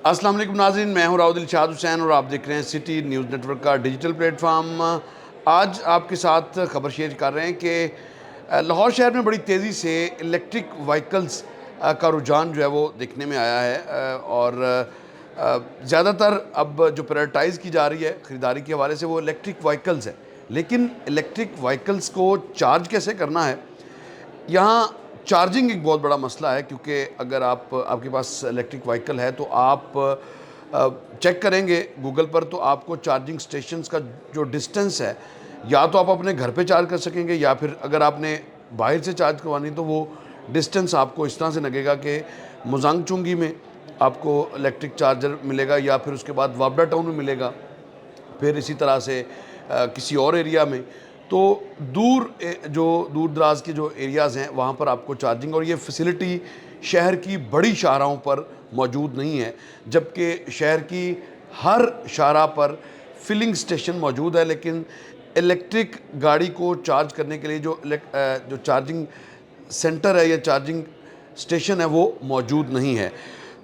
السلام علیکم ناظرین، میں ہوں راؤد الشاد حسین اور آپ دیکھ رہے ہیں سٹی نیوز نیٹ ورک کا ڈیجیٹل پلیٹ فارم۔ آج آپ کے ساتھ خبر شیئر کر رہے ہیں کہ لاہور شہر میں بڑی تیزی سے الیکٹرک وہیکلز کا رجحان جو ہے وہ دیکھنے میں آیا ہے، اور زیادہ تر اب جو پرائرٹائز کی جا رہی ہے خریداری کے حوالے سے وہ الیکٹرک وہیکلز ہے۔ لیکن الیکٹرک وہیکلز کو چارج کیسے کرنا ہے، یہاں چارجنگ ایک بہت بڑا مسئلہ ہے، کیونکہ اگر آپ کے پاس الیکٹرک وہیکل ہے تو آپ چیک کریں گے گوگل پر، تو آپ کو چارجنگ سٹیشنز کا جو ڈسٹنس ہے، یا تو آپ اپنے گھر پہ چارج کر سکیں گے، یا پھر اگر آپ نے باہر سے چارج کروانی تو وہ ڈسٹنس آپ کو اس طرح سے لگے گا کہ مزنگ چنگی میں آپ کو الیکٹرک چارجر ملے گا، یا پھر اس کے بعد وابڈا ٹاؤن میں ملے گا، پھر اسی طرح سے کسی اور ایریا میں۔ تو دور دراز کے جو ایریاز ہیں وہاں پر آپ کو چارجنگ، اور یہ فیسلٹی شہر کی بڑی شاہراہوں پر موجود نہیں ہے، جبکہ شہر کی ہر شاہراہ پر فلنگ سٹیشن موجود ہے، لیکن الیکٹرک گاڑی کو چارج کرنے کے لیے جو چارجنگ سینٹر ہے یا چارجنگ سٹیشن ہے وہ موجود نہیں ہے۔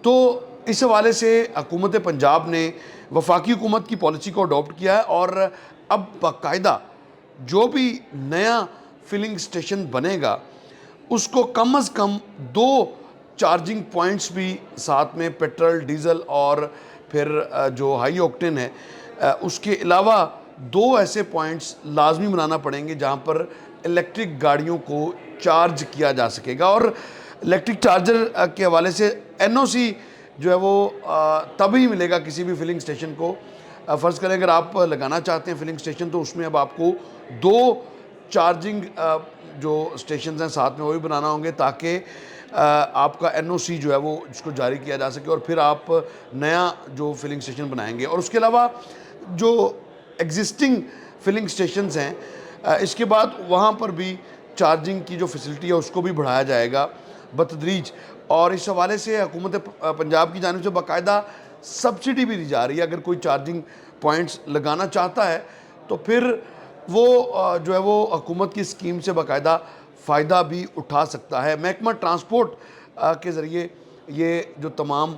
تو اس حوالے سے حکومت پنجاب نے وفاقی حکومت کی پالیسی کو اڈاپٹ کیا ہے، اور اب باقاعدہ جو بھی نیا فلنگ سٹیشن بنے گا اس کو کم از کم 2 چارجنگ پوائنٹس بھی ساتھ میں پیٹرول، ڈیزل اور پھر جو ہائی آکٹین ہے اس کے علاوہ 2 ایسے پوائنٹس لازمی بنانا پڑیں گے جہاں پر الیکٹرک گاڑیوں کو چارج کیا جا سکے گا۔ اور الیکٹرک چارجر کے حوالے سے NOC جو ہے وہ تبھی ملے گا کسی بھی فلنگ سٹیشن کو۔ فرض کریں اگر آپ لگانا چاہتے ہیں فلنگ سٹیشن، تو اس میں اب آپ کو 2 چارجنگ جو سٹیشنز ہیں ساتھ میں وہ بھی بنانا ہوں گے، تاکہ آپ کا NOC جو ہے وہ اس کو جاری کیا جا سکے، اور پھر آپ نیا جو فلنگ سٹیشن بنائیں گے۔ اور اس کے علاوہ جو ایگزسٹنگ فلنگ سٹیشنز ہیں اس کے بعد وہاں پر بھی چارجنگ کی جو فیسلٹی ہے اس کو بھی بڑھایا جائے گا بتدریج، اور اس حوالے سے حکومت پنجاب کی جانب سے باقاعدہ سبسڈی بھی دی جا رہی ہے۔ اگر کوئی چارجنگ پوائنٹس لگانا چاہتا ہے تو پھر وہ جو ہے وہ حکومت کی اسکیم سے باقاعدہ فائدہ بھی اٹھا سکتا ہے۔ محکمہ ٹرانسپورٹ کے ذریعے یہ جو تمام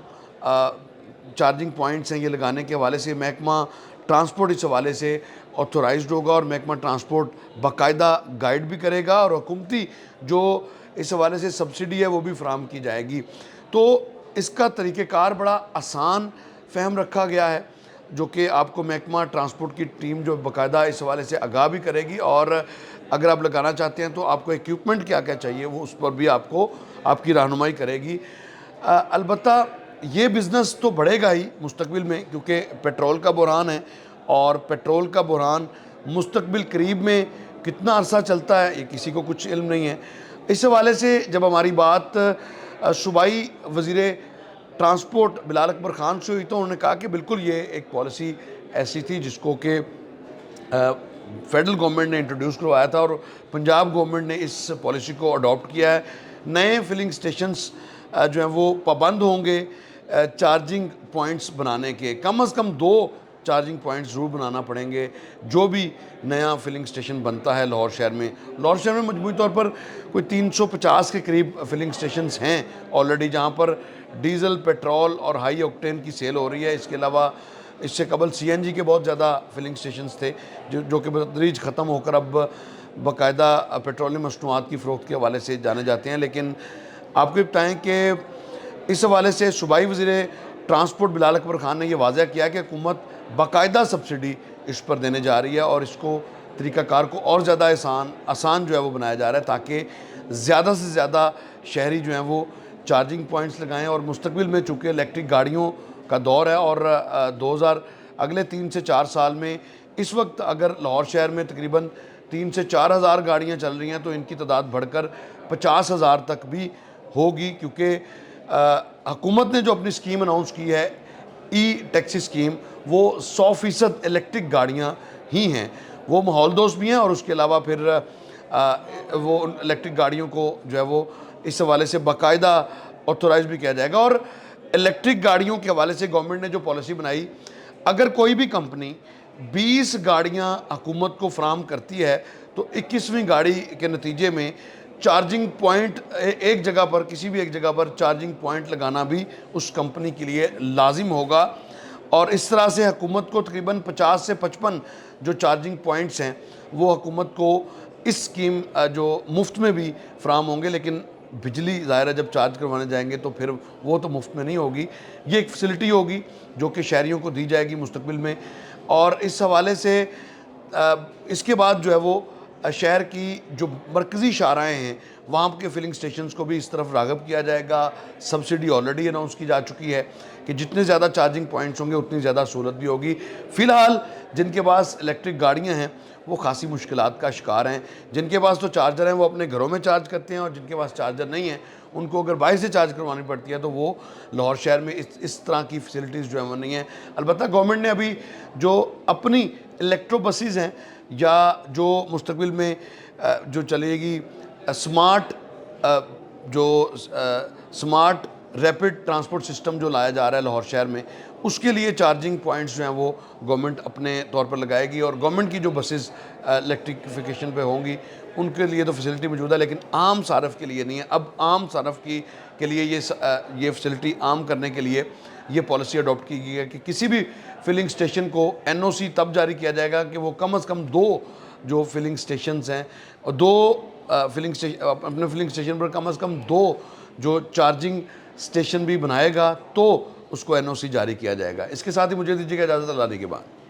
چارجنگ پوائنٹس ہیں یہ لگانے کے حوالے سے محکمہ ٹرانسپورٹ اس حوالے سے آتھورائزڈ ہوگا، اور محکمہ ٹرانسپورٹ باقاعدہ گائیڈ بھی کرے گا، اور حکومتی جو اس حوالے سے سبسڈی ہے وہ بھی فراہم کی جائے گی۔ تو اس کا طریقہ کار بڑا آسان فہم رکھا گیا ہے، جو کہ آپ کو محکمہ ٹرانسپورٹ کی ٹیم جو باقاعدہ اس حوالے سے آگاہ بھی کرے گی، اور اگر آپ لگانا چاہتے ہیں تو آپ کو ایکوپمنٹ کیا کیا چاہیے وہ اس پر بھی آپ کی رہنمائی کرے گی۔ البتہ یہ بزنس تو بڑھے گا ہی مستقبل میں، کیونکہ پیٹرول کا بحران ہے، اور پیٹرول کا بحران مستقبل قریب میں کتنا عرصہ چلتا ہے یہ کسی کو کچھ علم نہیں ہے۔ اس حوالے سے جب ہماری بات صوبائی وزیر ٹرانسپورٹ بلال اکبر خان سے ہوئی تو انہوں نے کہا کہ بالکل یہ ایک پالیسی ایسی تھی جس کو کہ فیڈرل گورنمنٹ نے انٹروڈیوس کروایا تھا، اور پنجاب گورنمنٹ نے اس پالیسی کو اڈاپٹ کیا ہے۔ نئے فلنگ سٹیشنز جو ہیں وہ پابند ہوں گے چارجنگ پوائنٹس بنانے کے، کم از کم 2 چارجنگ پوائنٹس ضرور بنانا پڑیں گے جو بھی نیا فلنگ سٹیشن بنتا ہے لاہور شہر میں۔ لاہور شہر میں مجموعی طور پر کوئی 350 کے قریب فلنگ سٹیشنز ہیں آلریڈی، جہاں پر ڈیزل، پیٹرول اور ہائی آکٹین کی سیل ہو رہی ہے۔ اس کے علاوہ اس سے قبل CNG کے بہت زیادہ فلنگ سٹیشنز تھے جو کہ بتدریج ختم ہو کر اب باقاعدہ پیٹرولیم مصنوعات کی فروخت کے حوالے سے جانے جاتے ہیں۔ لیکن آپ کو بتائیں کہ اس حوالے سے صوبائی وزیر ٹرانسپورٹ بلال اکبر خان نے یہ واضح کیا کہ حکومت باقاعدہ سبسڈی اس پر دینے جا رہی ہے، اور اس کو طریقہ کار کو اور زیادہ آسان جو ہے وہ بنایا جا رہا ہے، تاکہ زیادہ سے زیادہ شہری جو ہیں وہ چارجنگ پوائنٹس لگائیں۔ اور مستقبل میں چونکہ الیکٹرک گاڑیوں کا دور ہے، اور اگلے 3 سے 4 سال میں اس وقت اگر لاہور شہر میں تقریباً 3 سے 4 ہزار گاڑیاں چل رہی ہیں تو ان کی تعداد بڑھ کر 50,000 تک بھی ہوگی، کیونکہ حکومت نے جو اپنی اسکیم اناؤنس کی ہے ٹیکسی اسکیم، وہ 100% الیکٹرک گاڑیاں ہی ہیں، وہ ماحول دوست بھی ہیں، اور اس کے علاوہ پھر وہ الیکٹرک گاڑیوں کو جو ہے وہ اس حوالے سے باقاعدہ آتھورائز بھی کیا جائے گا۔ اور الیکٹرک گاڑیوں کے حوالے سے گورنمنٹ نے جو پالیسی بنائی، اگر کوئی بھی کمپنی 20 گاڑیاں حکومت کو فراہم کرتی ہے تو 21ویں گاڑی کے نتیجے میں چارجنگ پوائنٹ ایک جگہ پر کسی بھی ایک جگہ پر چارجنگ پوائنٹ لگانا بھی اس کمپنی کے لیے لازم ہوگا، اور اس طرح سے حکومت کو تقریباً 50 سے 55 جو چارجنگ پوائنٹس ہیں وہ حکومت کو اس اسکیم جو مفت میں بھی فراہم ہوں گے، لیکن بجلی ظاہر ہے جب چارج کروانے جائیں گے تو پھر وہ تو مفت میں نہیں ہوگی، یہ ایک فیسلٹی ہوگی جو کہ شہریوں کو دی جائے گی مستقبل میں۔ اور اس حوالے سے اس کے بعد جو ہے وہ شہر کی جو مرکزی شاہراہیں ہیں وہاں کے فلنگ سٹیشنز کو بھی اس طرف راغب کیا جائے گا۔ سبسڈی آلریڈی اناؤنس کی جا چکی ہے کہ جتنے زیادہ چارجنگ پوائنٹس ہوں گے اتنی زیادہ سہولت بھی ہوگی۔ فی الحال جن کے پاس الیکٹرک گاڑیاں ہیں وہ خاصی مشکلات کا شکار ہیں، جن کے پاس تو چارجر ہیں وہ اپنے گھروں میں چارج کرتے ہیں، اور جن کے پاس چارجر نہیں ہیں ان کو اگر باہر سے چارج کروانی پڑتی ہے تو وہ لاہور شہر میں اس طرح کی فیسلٹیز جو ہیں وہ نہیں ہیں۔ البتہ گورنمنٹ نے ابھی جو اپنی الیکٹرو بسیز ہیں یا جو مستقبل میں جو چلے گی سمارٹ جو سمارٹ ریپڈ ٹرانسپورٹ سسٹم جو لایا جا رہا ہے لاہور شہر میں، اس کے لیے چارجنگ پوائنٹس جو ہیں وہ گورنمنٹ اپنے طور پر لگائے گی، اور گورنمنٹ کی جو بسیز الیکٹریفیکیشن پہ ہوں گی ان کے لیے تو فیسلٹی موجود ہے، لیکن عام صارف کے لیے نہیں ہے۔ اب عام صارف کے لیے یہ فیسلٹی عام کرنے کے لیے یہ پالیسی اڈاپٹ کی گئی ہے کہ کسی بھی فلنگ سٹیشن کو NOC تب جاری کیا جائے گا کہ وہ کم از کم 2 جو فلنگ سٹیشنز ہیں اور 2 اپنے فلنگ سٹیشن پر کم از کم 2 جو چارجنگ سٹیشن بھی بنائے گا تو اس کو NOC جاری کیا جائے گا۔ اس کے ساتھ ہی مجھے دیجیے گا اجازت، اللہ نے کے بعد۔